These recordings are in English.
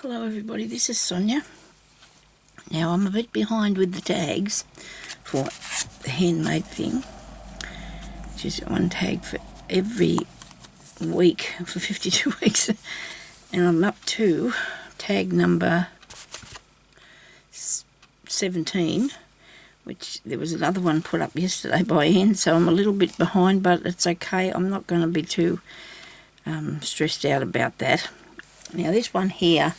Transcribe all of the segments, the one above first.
Hello everybody, this is Sonya. Now I'm a bit behind with the tags for the handmade thing. Just one tag for every week for 52 weeks. And I'm up to tag number 17, which there was another one put up yesterday by N, so I'm a little bit behind, but it's okay. I'm not going to be too stressed out about that. Now this one here,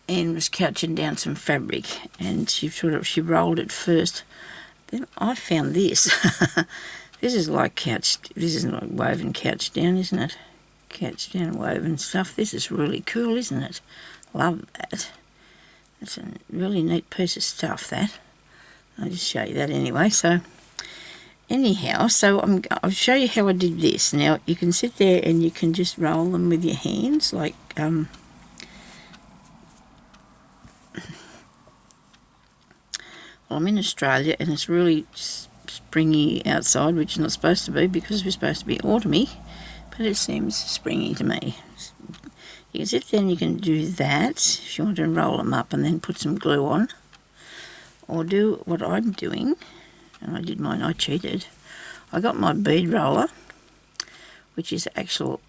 Anne was couching down some fabric and she rolled it first. Then I found this. This is like woven couch down, isn't it? Couch down woven stuff. This is really cool, isn't it? Love that. It's a really neat piece of stuff, that. I'll just show you that anyway. So anyhow, I'll show you how I did this. Now you can sit there and you can just roll them with your hands like well, I'm in Australia and it's really springy outside, which is not supposed to be because we're supposed to be autumny, but it seems springy to me. You can sit there and you can do that if you want to roll them up and then put some glue on, or do what I'm doing, and I did mine, I cheated. I got my bead roller, which is actual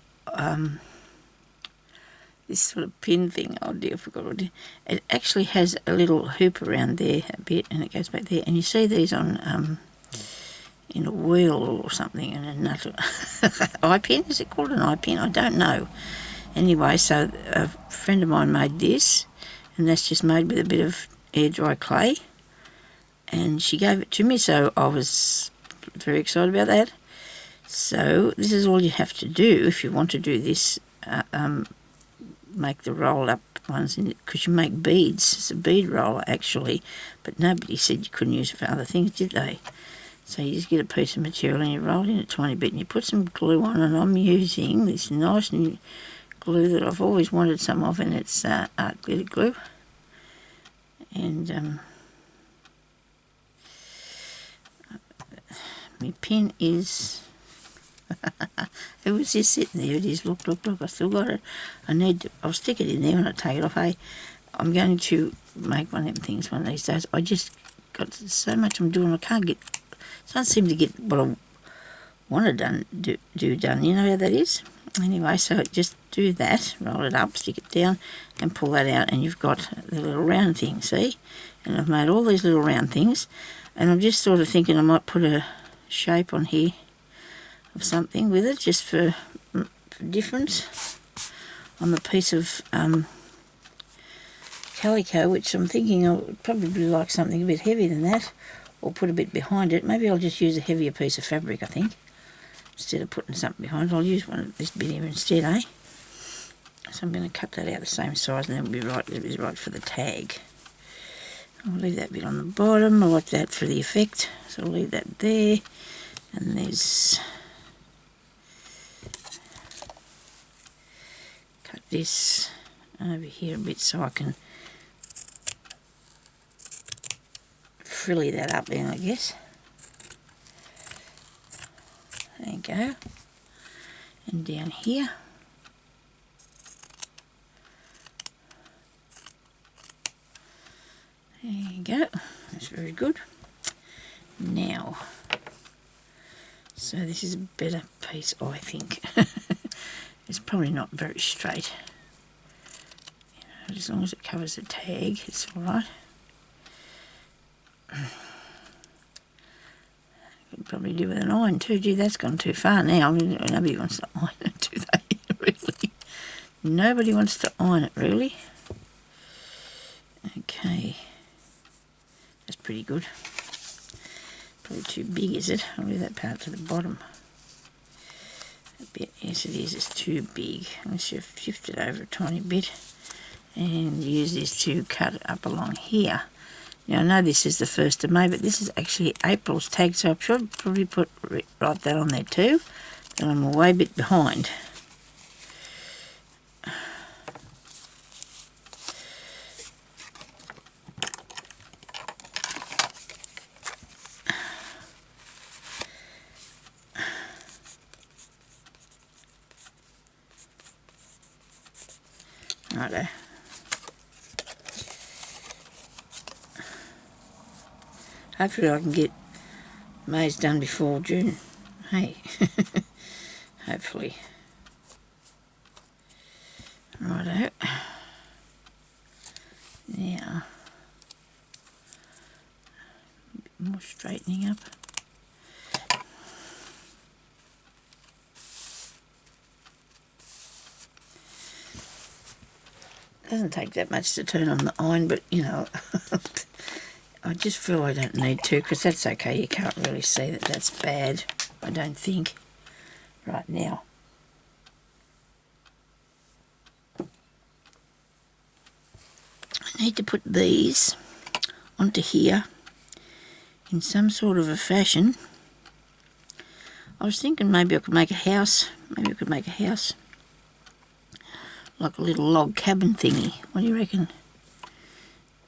this sort of pin thing. Oh dear, I forgot what it is. It actually has a little hoop around there a bit, and it goes back there. And you see these on in a wheel or something, and a nut eye pin. Is it called an eye pin? I don't know. Anyway, so a friend of mine made this, and that's just made with a bit of air dry clay. And she gave it to me, so I was very excited about that. So this is all you have to do if you want to do this. Make the roll up ones in it, because you make beads. It's a bead roller actually, but nobody said you couldn't use it for other things, did they? So you just get a piece of material and you roll it in a tiny bit and you put some glue on, and I'm using this nice new glue that I've always wanted some of, and it's art glitter glue. And my pin is it was just sitting there. It is. Look, I still got it. I'll stick it in there when I take it off. Hey, I'm going to make one of them things one of these days. I just got so much I'm doing, I can't seem to get what I want to do done. You know how that is? Anyway, so just do that, roll it up, stick it down and pull that out, and you've got the little round thing, see? And I've made all these little round things, and I'm just sort of thinking I might put a shape on here of something with it, just for difference, on the piece of calico, which I'm thinking I would probably like something a bit heavier than that, or put a bit behind it. Maybe I'll just use a heavier piece of fabric, I think, instead of putting something behind it. I'll use one of this bit here instead, eh? So I'm going to cut that out the same size, and that'll be right. It'll be right for the tag. I'll leave that bit on the bottom. I like that for the effect, so I'll leave that there. And there's cut this over here a bit so I can frilly that up then, I guess. There you go. And down here. There you go. That's very good. Now, so this is a better piece, I think. It's probably not very straight. You know, as long as it covers the tag, it's all right. Could probably do with an iron too. Gee, that's gone too far now. I mean, nobody wants to iron it, do they? Really? Nobody wants to iron it, really. Okay. That's pretty good. Probably too big, is it? I'll leave that part to the bottom. A bit. Yes, it is. It's too big. Let's shift it over a tiny bit and use this to cut it up along here. Now I know this is the 1st of May, but this is actually April's tag, so I should probably write that on there too. And I'm a way bit behind. Righto. Hopefully I can get maize done before June. Hey. Hopefully. Righto. Now, a bit more straightening up. Doesn't take that much to turn on the iron, but you know, I just feel I don't need to, because that's okay. You can't really see that that's bad, I don't think, right now. I need to put these onto here in some sort of a fashion. I was thinking maybe I could make a house. Maybe I could make a house. Like a little log cabin thingy. What do you reckon?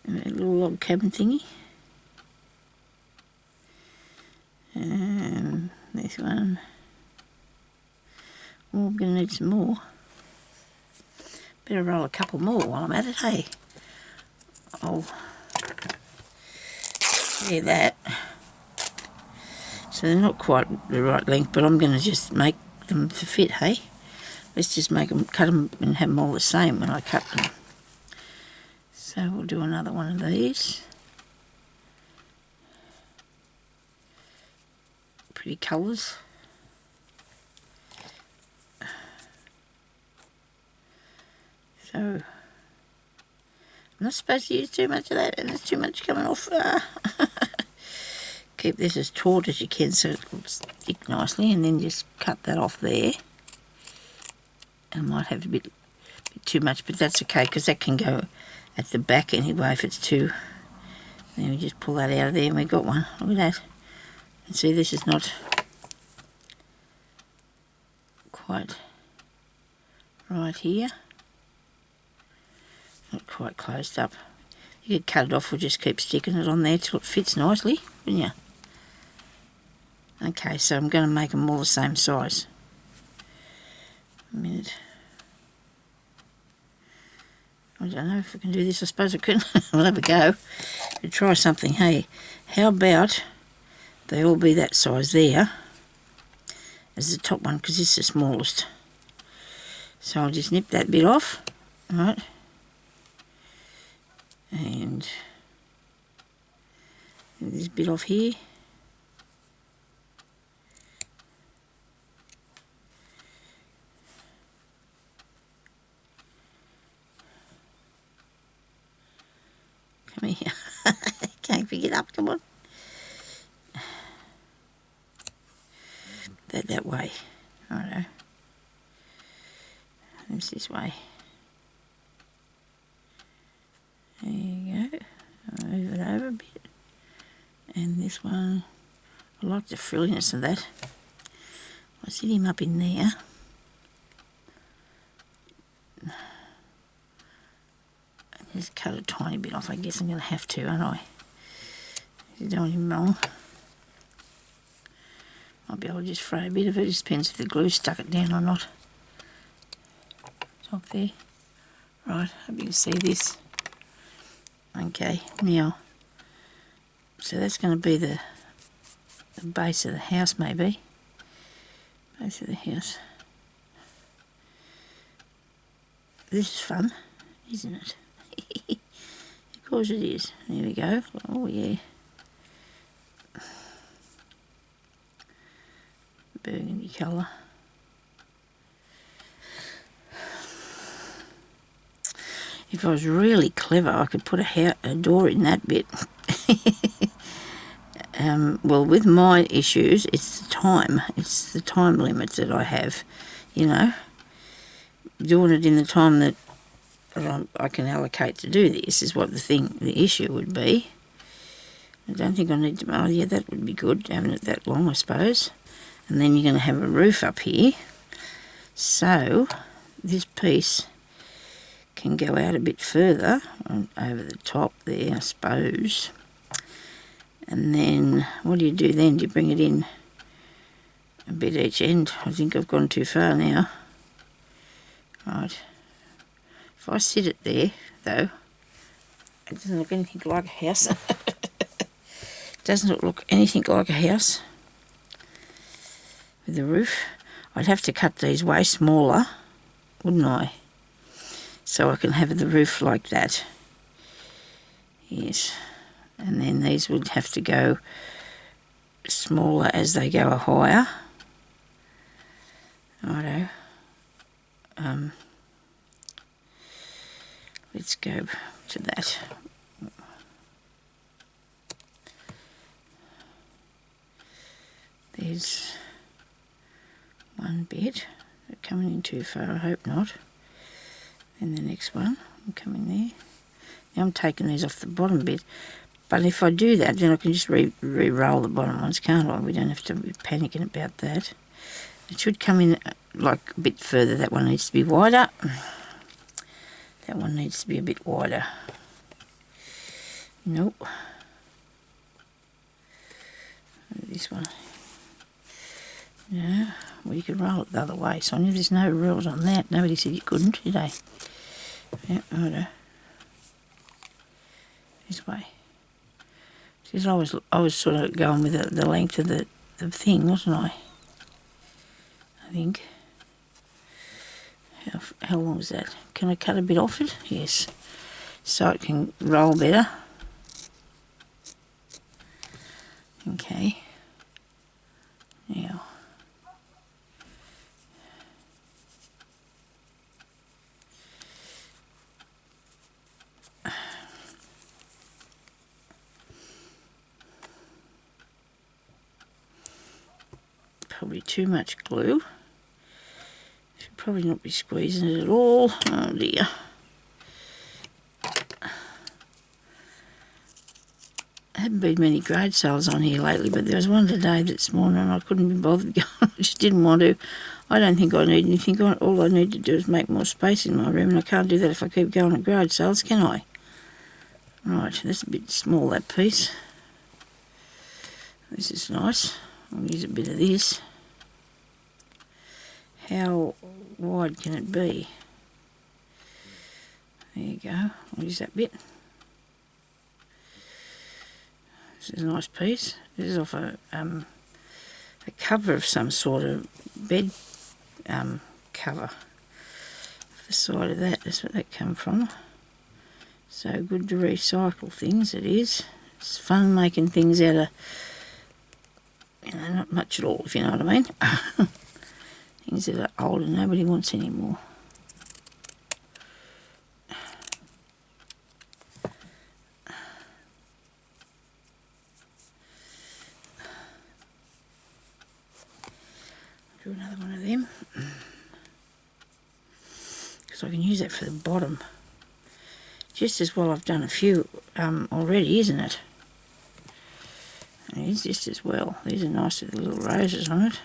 A little log cabin thingy. This one. Oh, I'm going to need some more. Better roll a couple more while I'm at it, hey? I'll clear that. So they're not quite the right length, but I'm going to just make them to fit, hey? Let's just make them, cut them and have them all the same when I cut them. So we'll do another one of these. Pretty colours. So, I'm not supposed to use too much of that, and there's too much coming off. Keep this as taut as you can so it will stick nicely, and then just cut that off there. I might have a bit too much, but that's okay, because that can go at the back anyway if it's too. Then we just pull that out of there and we got one. Look at that. And see, this is not quite right here. Not quite closed up. You could cut it off or just keep sticking it on there till it fits nicely, wouldn't you? Okay, so I'm going to make them all the same size. A minute. I don't know if I can do this. I suppose I could. We'll have a go. We'll try something. Hey, how about they all be that size there as the top one, because this is the smallest. So I'll just nip that bit off. Right. And this bit off here. Come here. Can't pick it up, come on. That way. Righto. This way. There you go. I'll move it over a bit. And this one, I like the frilliness of that. I'll sit him up in there. Just cut a tiny bit off. I guess I'm going to have to, aren't I? You don't want him wrong. Might be able to just fray a bit of it. It just depends if the glue stuck it down or not. Top there. Right, hope you can see this. Okay, now, so that's going to be the base of the house, maybe. Base of the house. This is fun, isn't it? Of course it is. There we go. Oh yeah. Burgundy colour. If I was really clever, I could put a door in that bit. Well, with my issues, it's the time. It's the time limits that I have, you know. Doing it in the time that I can allocate to do this is what the issue would be. I don't think I need to, oh yeah, that would be good, having it that long, I suppose. And then you're going to have a roof up here. So, this piece can go out a bit further over the top there, I suppose. And then, what do you do then? Do you bring it in a bit each end? I think I've gone too far now. Right. If I sit it there, though, it doesn't look anything like a house. Doesn't look anything like a house with the roof. I'd have to cut these way smaller, wouldn't I? So I can have the roof like that. Yes. And then these would have to go smaller as they go higher. Righto. Let's go to that. There's one bit. They're coming in too far, I hope not. And the next one will come in there. Now I'm taking these off the bottom bit. But if I do that, then I can just re-roll the bottom ones, can't I? We don't have to be panicking about that. It should come in like a bit further. That one needs to be wider. That one needs to be a bit wider. Nope. This one. No. Well, you could roll it the other way, Sonya. There's no rules on that. Nobody said you couldn't, did they? Yeah, righto. This way. Because I was sort of going with the length of the thing, wasn't I? I think. How long is that? Can I cut a bit off it? Yes. So it can roll better. Okay. Now. Probably too much glue. Should probably not be squeezing it at all. Oh dear. There haven't been many grade sales on here lately, but there was one today this morning and I couldn't be bothered going. I just didn't want to. I don't think I need anything. All I need to do is make more space in my room, and I can't do that if I keep going at grade sales, can I? Right, that's a bit small, that piece. This is nice. I'll use a bit of this. How wide can it be? There you go. I'll use that bit. This is a nice piece. This is off a cover of some sort of bed cover. The side of that, that's what that came from. So good to recycle things, it is. It's fun making things out of, not much at all, if you know what I mean. Things that are old and nobody wants anymore. Do another one of them. Because I can use that for the bottom. Just as well I've done a few already, isn't it? It is just as well. These are nice with the little roses on it.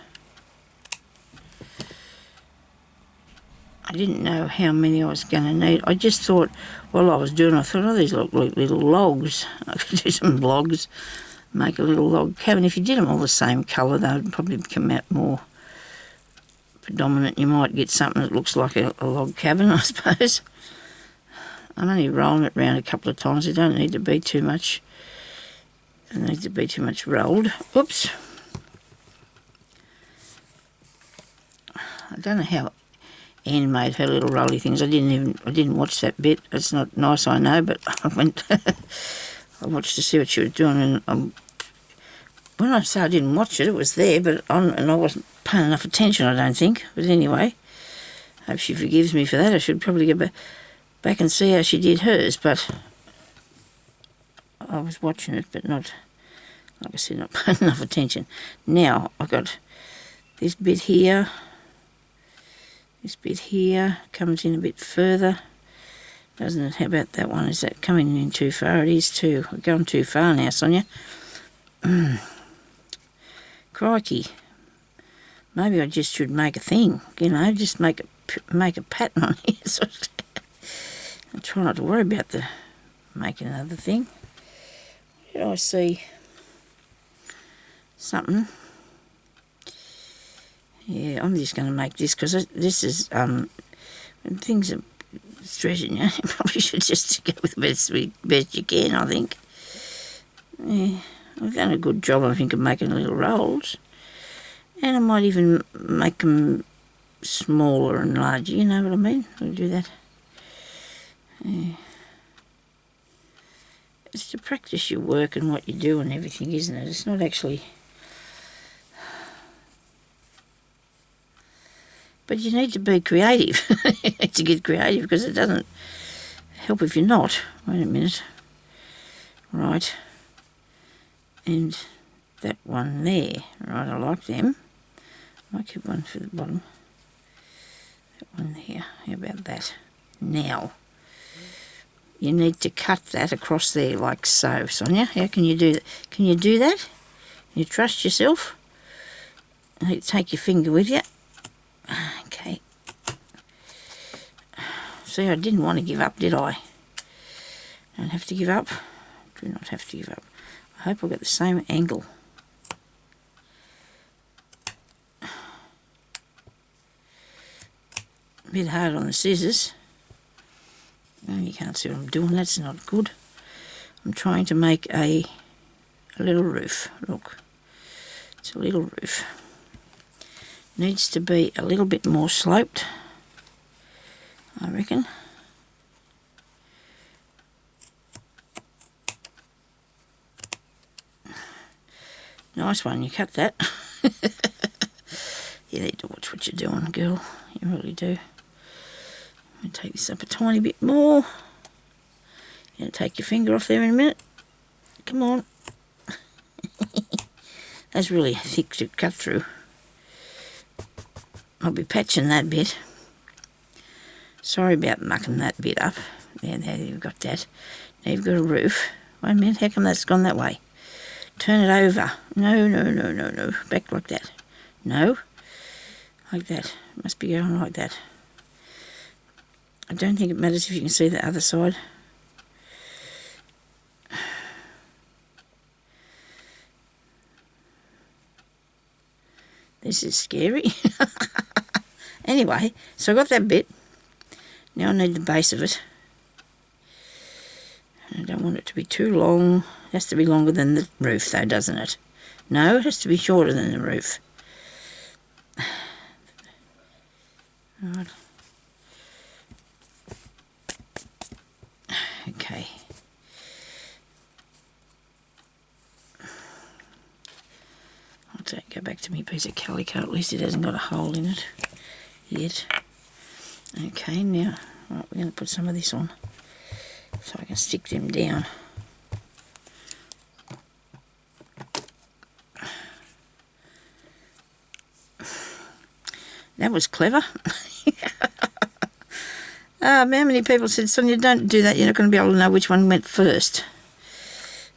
I didn't know how many I was going to need. I just thought, while I was doing it, I thought, oh, these look like little logs. I could do some logs, make a little log cabin. If you did them all the same colour, they would probably come out more predominant. You might get something that looks like a log cabin, I suppose. I'm only rolling it around a couple of times. It don't need to be too much. It needs to be too much rolled. Oops. I don't know how Anne made her little rolly things. I didn't watch that bit. It's not nice, I know, but I went. I watched to see what she was doing, and when I say I didn't watch it, it was there, but and I wasn't paying enough attention, I don't think. But anyway, hope she forgives me for that. I should probably go back and see how she did hers, but I was watching it, but not, like I said, not paying enough attention. Now I've got this bit here. This bit here comes in a bit further, doesn't it? How about that one? Is that coming in too far? It is too. We're going too far now, Sonya. Crikey. Maybe I just should make a thing, just make a pattern on here. And try not to worry about making another thing. Did I see something? Yeah, I'm just going to make this because this is when things are stressing you. You probably should just go with the best you can, I think. Yeah, I've done a good job, I think, of making little rolls. And I might even make them smaller and larger, you know what I mean? I'll do that. Yeah. It's to practice your work and what you do and everything, isn't it? It's not actually... But you need to be creative. You need to get creative because it doesn't help if you're not. Wait a minute. Right. And that one there. Right, I like them. I might keep one for the bottom. That one there. How about that? Now, you need to cut that across there like so, Sonia. How can you do that? Can you do that? You trust yourself? Take your finger with you. Okay. See, I didn't want to give up, did I? Don't have to give up. Do not have to give up. I hope I've got the same angle. A bit hard on the scissors. Oh, you can't see what I'm doing. That's not good. I'm trying to make a little roof. Look, it's a little roof. Needs to be a little bit more sloped, I reckon. Nice one, you cut that. You need to watch what you're doing, girl. You really do. I'm going to take this up a tiny bit more. You're going to take your finger off there in a minute. Come on. That's really thick to cut through. I'll be patching that bit. Sorry about mucking that bit up. There, you've got that. Now you've got a roof. Wait a minute, how come that's gone that way? Turn it over. No. Back like that. No. Like that. It must be going like that. I don't think it matters if you can see the other side. This is scary. Anyway, so I got that bit. Now I need the base of it. I don't want it to be too long. It has to be longer than the roof though, doesn't it? No, it has to be shorter than the roof. Right. Okay. I'll go back to my piece of calico. At least it hasn't got a hole in it yet. Okay, now right, we're going to put some of this on so I can stick them down. That was clever. How many people said, Sonia, don't do that, you're not going to be able to know which one went first.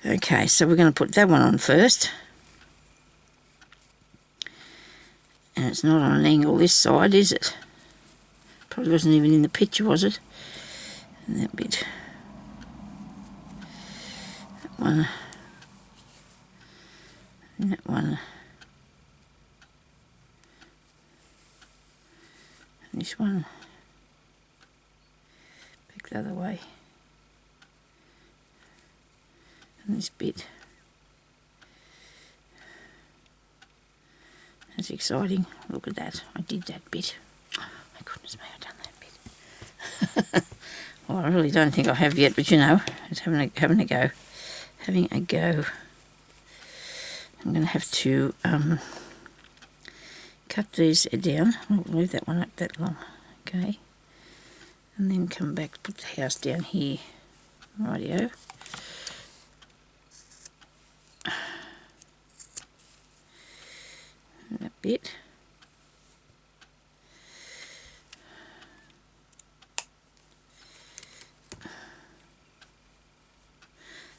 Okay, so we're going to put that one on first. And it's not on an angle this side, is it? Probably wasn't even in the picture, was it? And that bit. That one. And that one. And this one. Back the other way. And this bit. That's exciting. Look at that. I did that bit. Oh, my goodness me, I've done that bit. Well, I really don't think I have yet, but you know, it's having a go. Having a go. I'm going to have to cut these down. I'll leave that one up that long. Okay. And then come back, put the house down here. Rightio. That bit.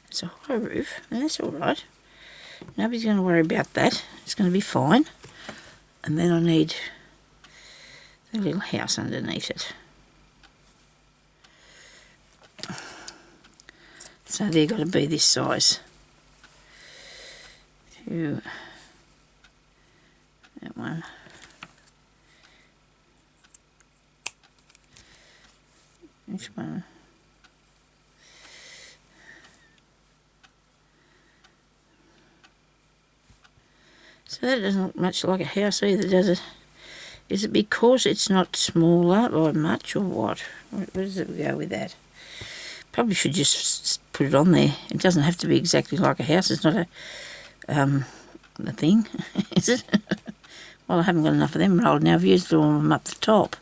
It's a high roof, and that's all right. Nobody's going to worry about that. It's going to be fine. And then I need the little house underneath it. So they've got to be this size. That one. Which So that doesn't look much like a house either, does it? Is it because it's not smaller by much, or what? Where does it go with that? Probably should just put it on there. It doesn't have to be exactly like a house. It's not a thing, is it? Well, I haven't got enough of them rolled now. I've used all of them up the top.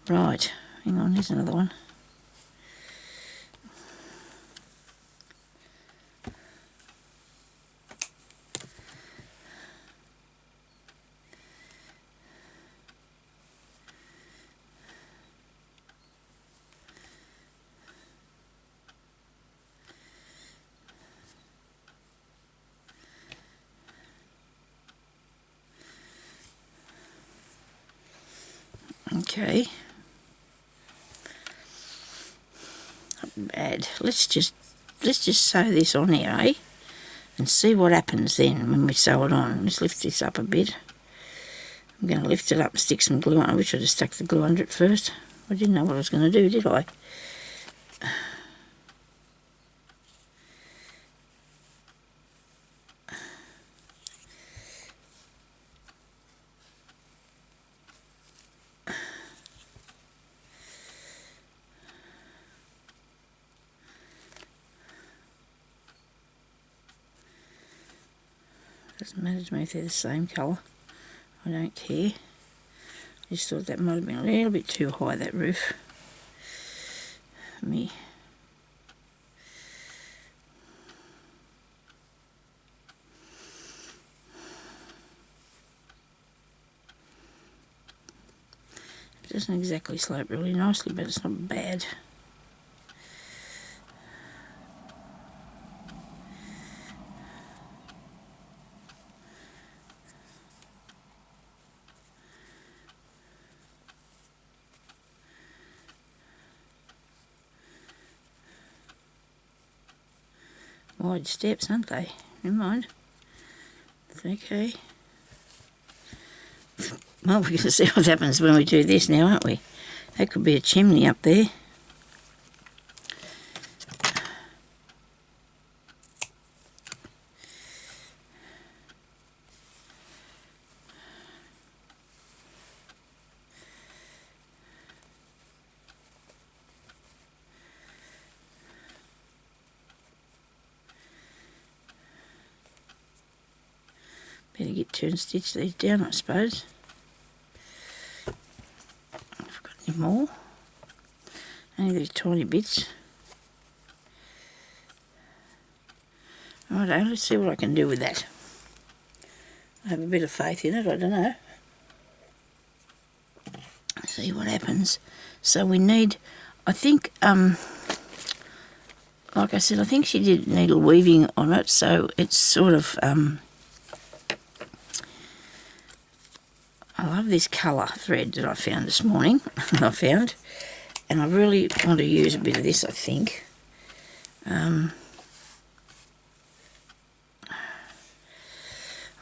Right, hang on, here's another one. Okay. Not bad. Let's just sew this on here, eh? And see what happens then when we sew it on. Let's lift this up a bit. I'm going to lift it up and stick some glue on. I wish I'd have stuck the glue under it first. I didn't know what I was going to do, did I? Doesn't matter to me if they're the same colour. I don't care. I just thought that might have been a little bit too high, that roof. Me. It doesn't exactly slope really nicely, but it's not bad. Wide steps, aren't they? Never mind. It's okay. Well, we're going to see what happens when we do this now, aren't we? That could be a chimney up there. Better get to and stitch these down, I suppose. I've got any more. Only these tiny bits. Righto, let's see what I can do with that. I have a bit of faith in it, I don't know. See what happens. So we need, I think, like I said, I think she did needle weaving on it, so it's sort of, I love this colour thread that I found this morning, and I really want to use a bit of this, I think.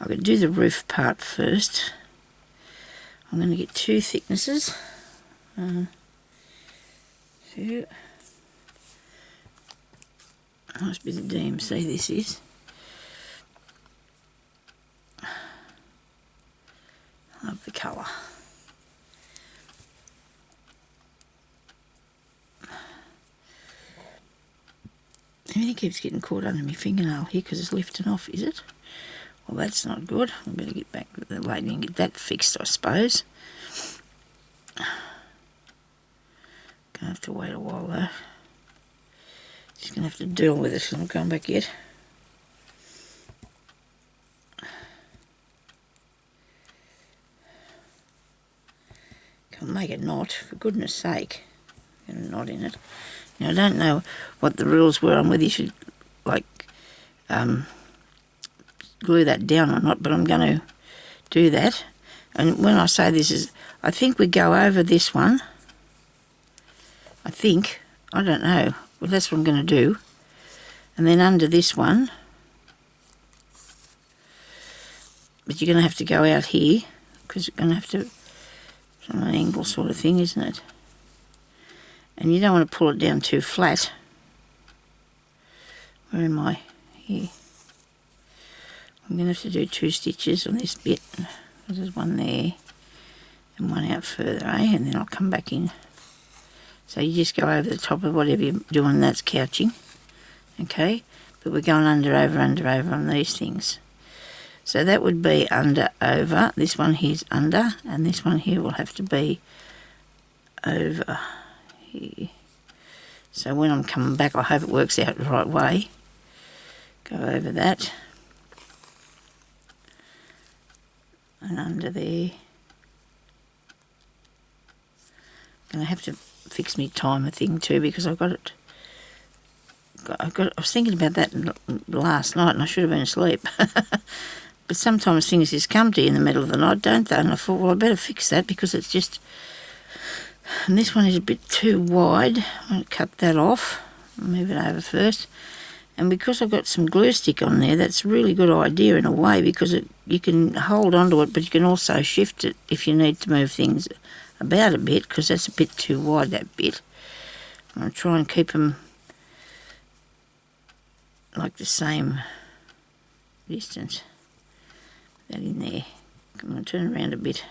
I could do the roof part first. I'm going to get two thicknesses. Two. Nice bit of DMC this is. Love the colour. Everything keeps getting caught under my fingernail here because it's lifting off, is it? Well, that's not good. I better get back to the lady and get that fixed, I suppose. Gonna have to wait a while though. She's gonna have to deal with it. She's not going back yet. Can't make a knot, for goodness sake. Get a knot in it. Now, I don't know what the rules were on whether you should, like, glue that down or not, but I'm going to do that. And when I say this is, I think we go over this one. I think. I don't know. Well, that's what I'm going to do. And then under this one. But you're going to have to go out here, because you're going to have to, it's an angle sort of thing, isn't it? And you don't want to pull it down too flat. Where am I? Here. I'm going to have to do 2 stitches on this bit. There's one there and one out further, and then I'll come back in. So you just go over the top of whatever you're doing, that's couching, okay? But we're going under, over on these things. So that would be under, over. This one here's under, and this one here will have to be over here. So when I'm coming back, I hope it works out the right way. Go over that. And under there. I'm going to have to fix me timer thing too, because I've got it. I was thinking about that last night and I should have been asleep. But sometimes things just come to you in the middle of the night, don't they? And I thought, well, I better fix that because it's just... And this one is a bit too wide. I'm going to cut that off. Move it over first. And because I've got some glue stick on there, that's a really good idea in a way, because you can hold onto it, but you can also shift it if you need to move things about a bit, because that's a bit too wide, that bit. I'm going to try and keep them like the same distance. That in there. I'm going to turn around a bit.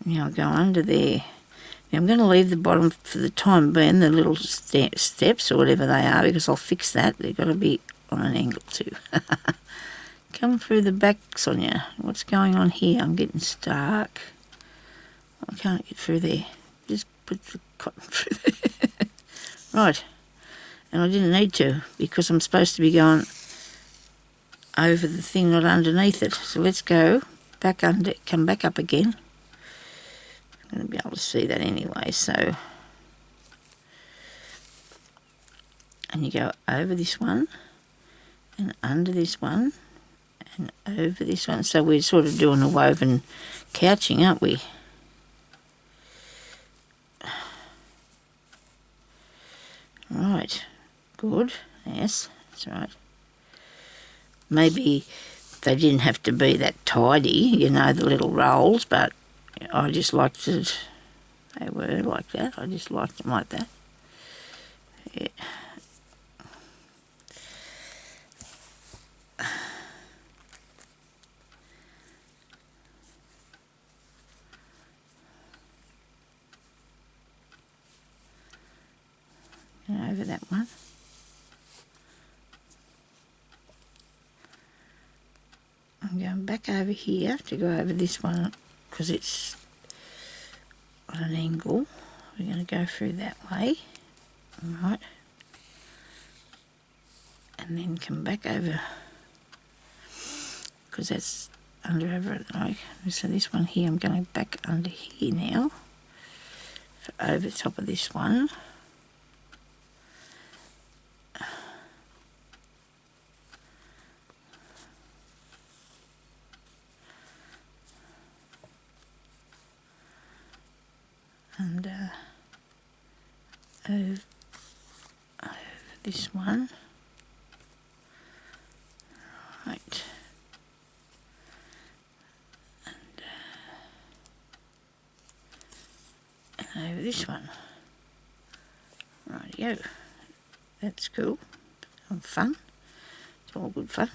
Now I'll go under there. Now I'm going to leave the bottom for the time being, the little steps or whatever they are, because I'll fix that. They've got to be on an angle too. Come through the back, Sonya. What's going on here? I'm getting stuck. I can't get through there. Just put the cotton through there. Right. And I didn't need to, because I'm supposed to be going over the thing, not underneath it. So let's go back under, come back up again. I'm going to be able to see that anyway, so. And you go over this one, and under this one, and over this one. So we're sort of doing a woven couching, aren't we? Right, good, yes, that's right. Maybe they didn't have to be that tidy, you know, the little rolls, but I just liked it, they were like that, I just liked them like that. Yeah. And over that one. I'm going back over here to go over this one because it's on an angle. We're going to go through that way. Alright. And then come back over because that's under over it. Like. So this one here, I'm going back under here now. For over top of this one. And over this one, right, and over this one, rightio, that's cool, fun, it's all good fun.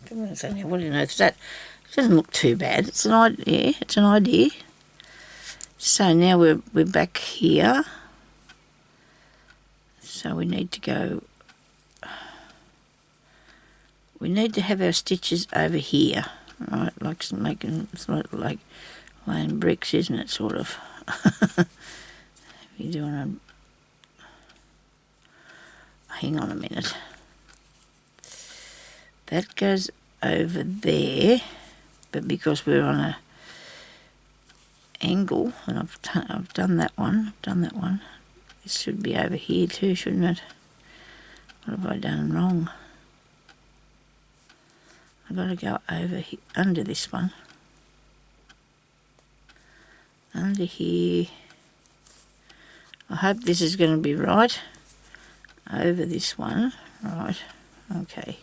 Come on, Sonya, what do you know? That doesn't look too bad. It's an idea. It's an idea. So now we're back here. So we need to go. We need to have our stitches over here, right? Like making it's like laying bricks, isn't it? Sort of. You're doing a. Hang on a minute. That goes over there. But because we're on a angle, and I've done that one, this should be over here too, shouldn't it? What have I done wrong? I've got to go over here, under this one. Under here. I hope this is going to be right. Over this one, right, okay.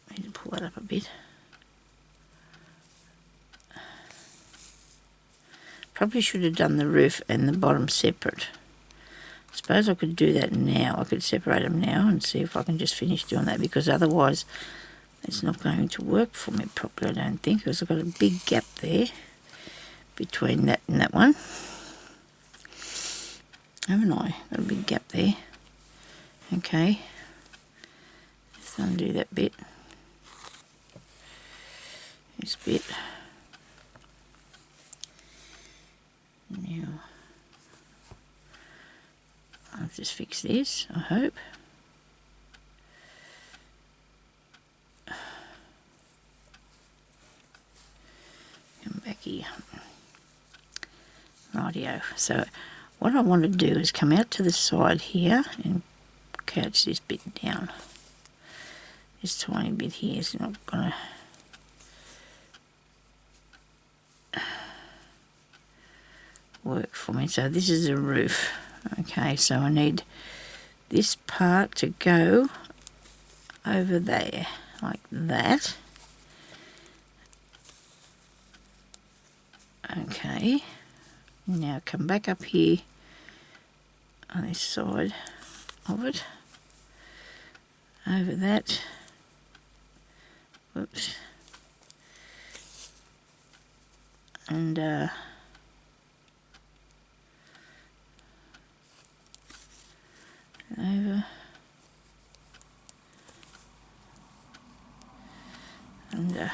I need to pull that up a bit. Probably should have done the roof and the bottom separate. I suppose I could do that now. I could separate them now and see if I can just finish doing that, because otherwise it's not going to work for me properly, I don't think, because I've got a big gap there between that and that one. Haven't I? Got a big gap there. Okay. Let's undo that bit. This bit. Now, I'll just fix this, I hope. Come back here. Rightio. So what I want to do is come out to the side here and couch this bit down. This tiny bit here is not going to work for me. So this is the roof. Okay, so I need this part to go over there, like that. Okay, now come back up here on this side of it, over that. Whoops. And over and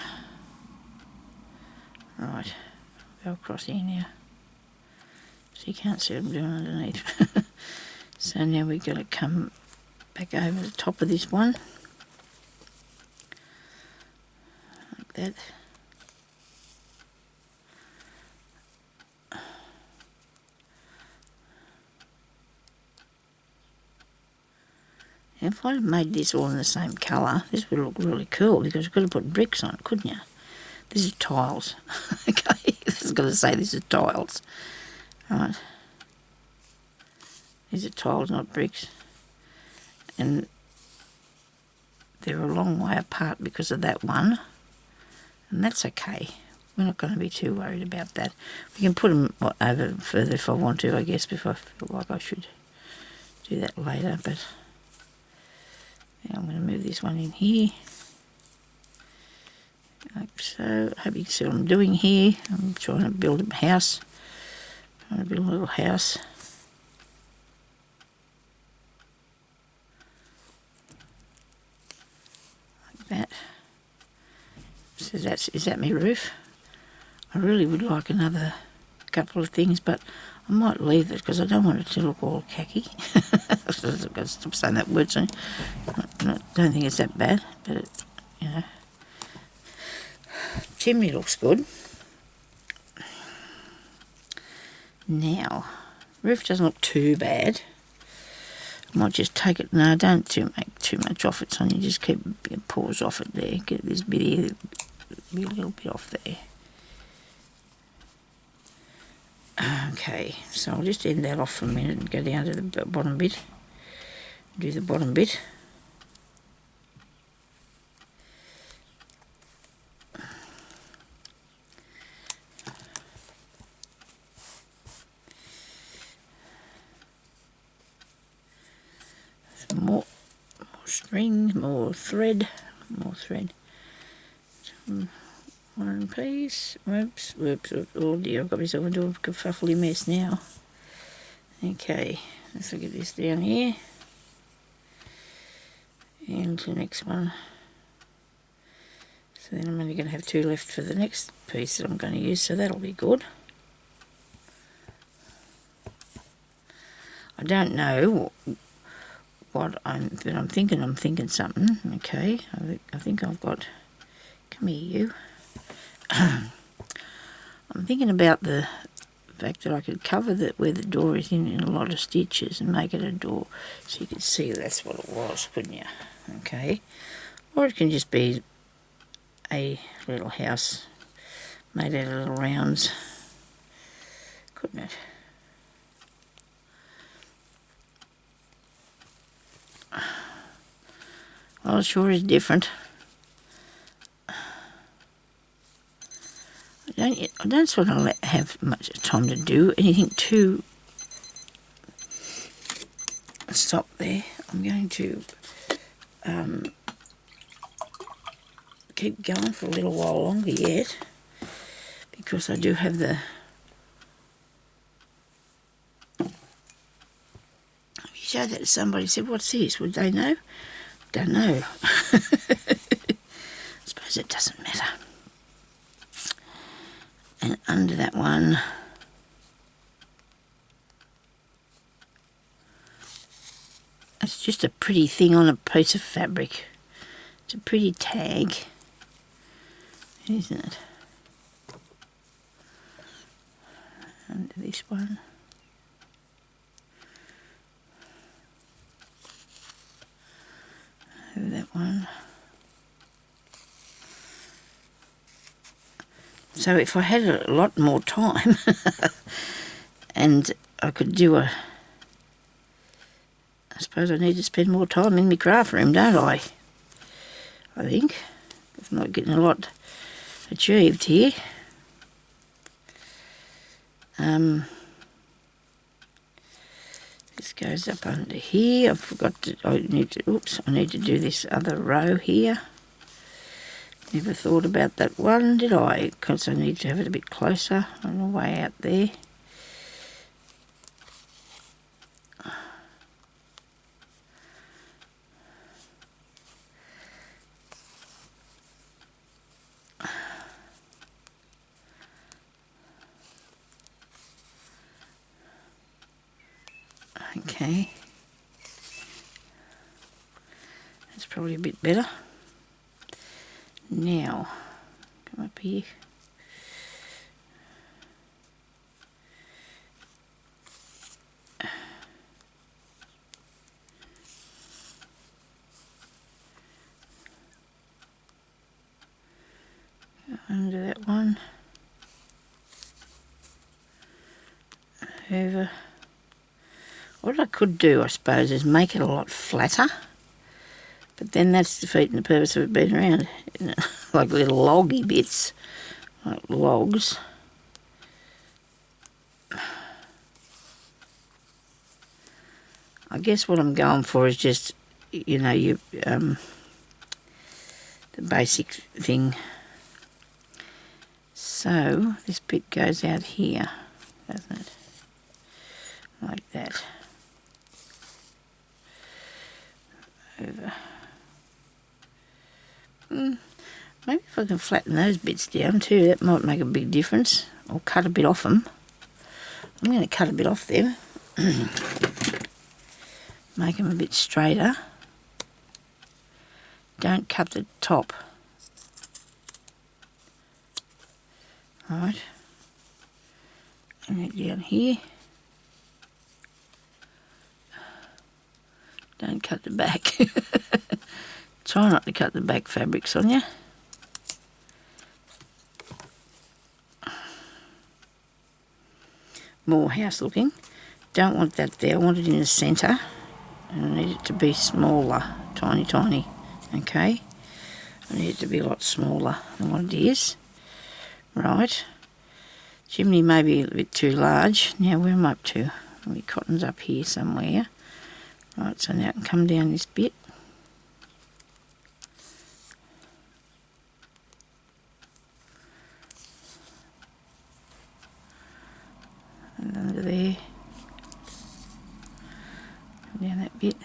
right, go across here now, so you can't see what I'm doing underneath. So now we've got to come back over the top of this one, like that. If I'd made this all in the same colour, this would look really cool, because you could have put bricks on it, couldn't you? This is tiles. Okay, I was going to say this is tiles. Right. These are tiles, not bricks. And they're a long way apart because of that one. And that's okay. We're not going to be too worried about that. We can put them over further if I want to, I guess, if I feel like I should do that later. But now I'm going to move this one in here. Like so. I hope you can see what I'm doing here. I'm trying to build a house. Trying to build a little house. Like that. So is that my roof? I really would like another couple of things, but I might leave it because I don't want it to look all khaki. I've got to stop saying that word soon. I don't think it's that bad, but it, you know. Chimney looks good. Now, roof doesn't look too bad. I might just take it. No, don't make too much off it, Sonya. Just keep a pause off it there. Get this bit here, be a little bit off there. Okay, so I'll just end that off for a minute and go down to the bottom bit. Do the bottom bit. Some more string, more thread. One piece. Whoops. Oh dear, I've got myself into a kerfuffly mess now. Okay, let's look at this down here. And the next one. So then I'm only going to have two left for the next piece that I'm going to use, so that'll be good. I don't know what I'm thinking something. Okay, I think I've got. Come here, you. I'm thinking about the fact that I could cover where the door is in a lot of stitches and make it a door, so you could see that's what it was, couldn't you? Okay, or it can just be a little house made out of little rounds, couldn't it? Well, it sure is different. I don't sort of have much time to do anything too. Stop there. I'm going to keep going for a little while longer yet, because I do have the... If you show that to somebody, said, what's this? Would they know? Don't know. I suppose it doesn't matter. And under that one, it's just a pretty thing on a piece of fabric. It's a pretty tag, isn't it? Under this one. Over that one. So if I had a lot more time and I could do I suppose I need to spend more time in my craft room, don't I? I think. I'm not getting a lot achieved here. This goes up under here. I forgot to, I need to do this other row here. Never thought about that one, did I? Because I need to have it a bit closer on the way out there. Okay. That's probably a bit better. Now, come up here. Under that one. Over. What I could do, I suppose, is make it a lot flatter. But then that's defeating the purpose of it being around. You know, like little loggy bits, like logs. I guess what I'm going for is just, you know, the basic thing. So this bit goes out here, doesn't it? Like that. Over. Maybe if I can flatten those bits down too, that might make a big difference. Or cut a bit off them. I'm going to cut a bit off them. Make them a bit straighter. Don't cut the top. Right. And then down here. Don't cut the back. Try not to cut the back fabric, Sonya. More house looking. Don't want that there. I want it in the centre. And I need it to be smaller. Tiny, tiny. Okay? I need it to be a lot smaller than what it is. Right. Chimney may be a bit too large. Now where am I up to? My cotton's up here somewhere. Right, so now I can come down this bit. And under there. Come down that bit.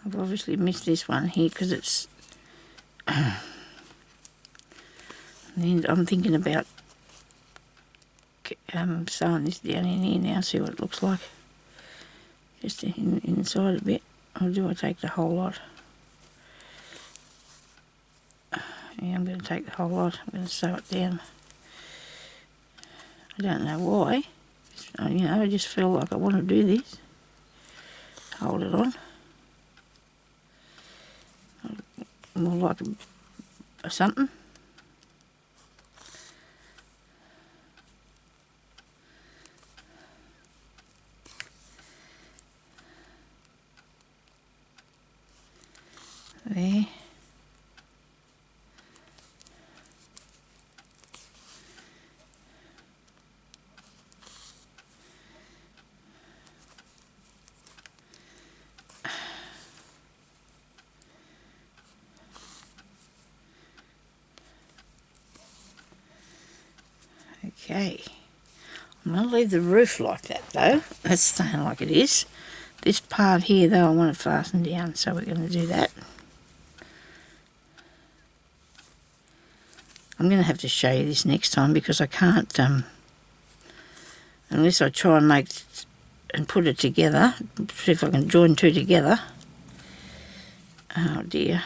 I've obviously missed this one here because it's... And I'm thinking about sewing this down in here now, see what it looks like. Just inside a bit. Or do I take the whole lot? Yeah, I'm going to take the whole lot. I'm going to sew it down. I don't know why. You know, I just feel like I want to do this. Hold it on. more like something. There. Okay, I'm going to leave the roof like that though. That's staying like it is. This part here though I want it fastened down, so we're going to do that. I'm going to have to show you this next time because I can't, unless I try and make and put it together, see if I can join two together. Oh dear.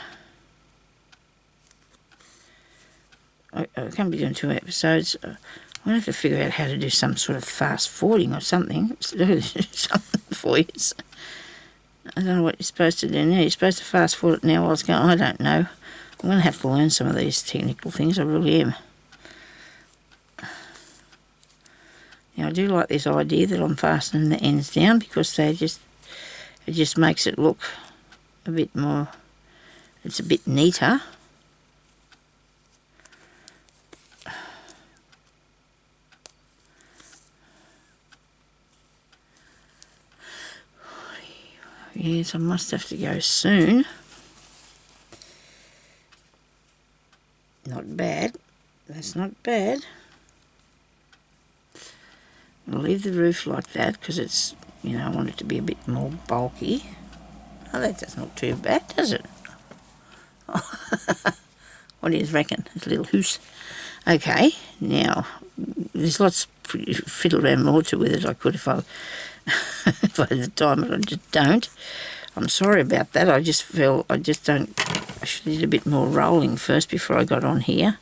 I can't be doing 2 episodes. I'm going to have to figure out how to do some sort of fast forwarding or something. Something for you. I don't know what you're supposed to do now. You're supposed to fast forward it now while it's going. I don't know. I'm going to have to learn some of these technical things. I really am. Now, I do like this idea that I'm fastening the ends down because it just makes it look a bit more, it's a bit neater. Yes, I must have to go soon. Not bad. That's not bad. I'll leave the roof like that because it's, you know, I want it to be a bit more bulky. Oh, that doesn't look too bad, does it? What do you reckon? It's a little hoose. Okay, now, there's lots fiddle around more to with it I could if I had the time, but I just don't. I'm sorry about that. I just feel I should do a bit more rolling first before I got on here.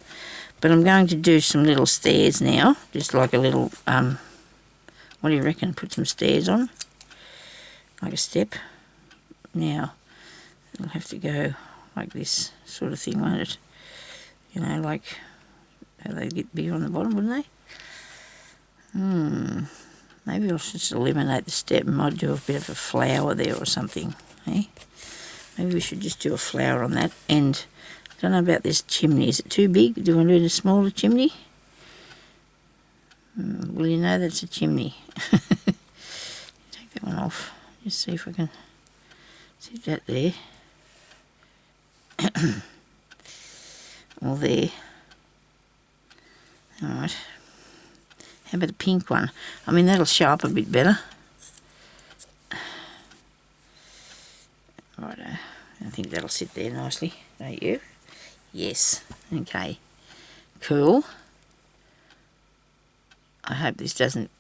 But I'm going to do some little stairs now, just like a little, what do you reckon? Put some stairs on, like a step. Now, it'll have to go like this sort of thing, won't it? You know, like how they get bigger on the bottom, wouldn't they? Maybe I should just eliminate the step and might do a bit of a flower there or something, eh? Maybe we should just do a flower on that. And I don't know about this chimney. Is it too big? Do you want to do a smaller chimney? Well, you know that's a chimney. Take that one off. Just see if I can sit that there. Or there. Alright. How about a pink one? I mean, that'll show up a bit better. Righto. I think that'll sit there nicely, don't you? Yes. Okay. Cool. I hope this doesn't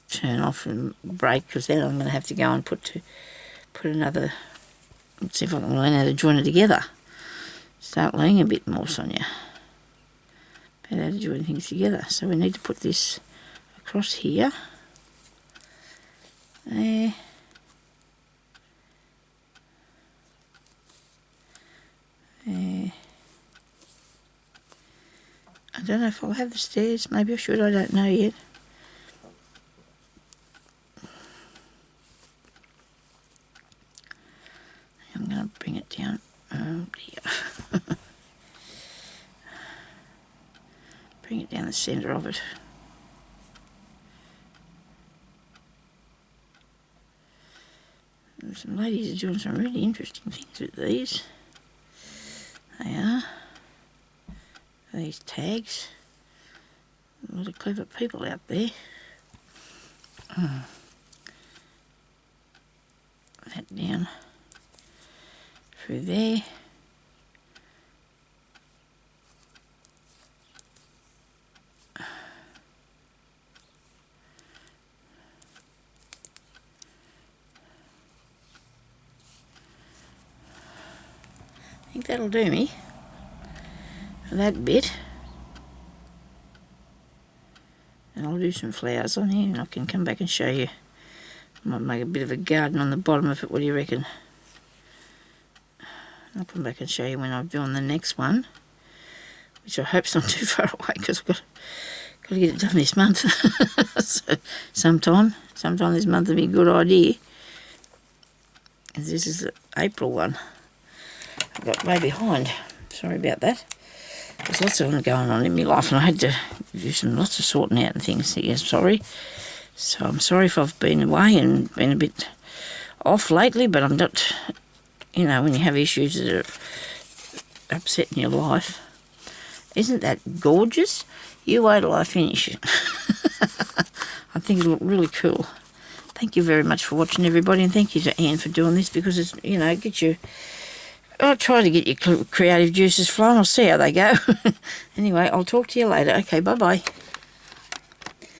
turn off and break, because then I'm going to have to go and put another. Let's see if I can learn how to join it together. Start learning a bit more, Sonya, about how to join things together. So we need to put this across here. There. There. I don't know if I'll have the stairs. Maybe I should. I don't know yet. I'm going to bring it down. Oh dear. Bring it down the centre of it. And some ladies are doing some really interesting things with these. They are. These tags. A lot of clever people out there. That down through there. I think that'll do me for that bit. And I'll do some flowers on here and I can come back and show you. I might make a bit of a garden on the bottom of it. What do you reckon? I'll come back and show you when I'm doing the next one, which I hope's not too far away because I've got to get it done this month. So sometime this month would be a good idea. This is the April one. I got way behind. Sorry about that. There's lots of them going on in my life, and I had to do lots of sorting out and things here. Sorry. So I'm sorry if I've been away and been a bit off lately, but I'm not, you know, when you have issues that are upsetting your life. Isn't that gorgeous? You wait till I finish it. I think it'll look really cool. Thank you very much for watching, everybody, and thank you to Anne for doing this, because it's, you know, I'll try to get your creative juices flowing. I'll see how they go. Anyway, I'll talk to you later. Okay, bye-bye.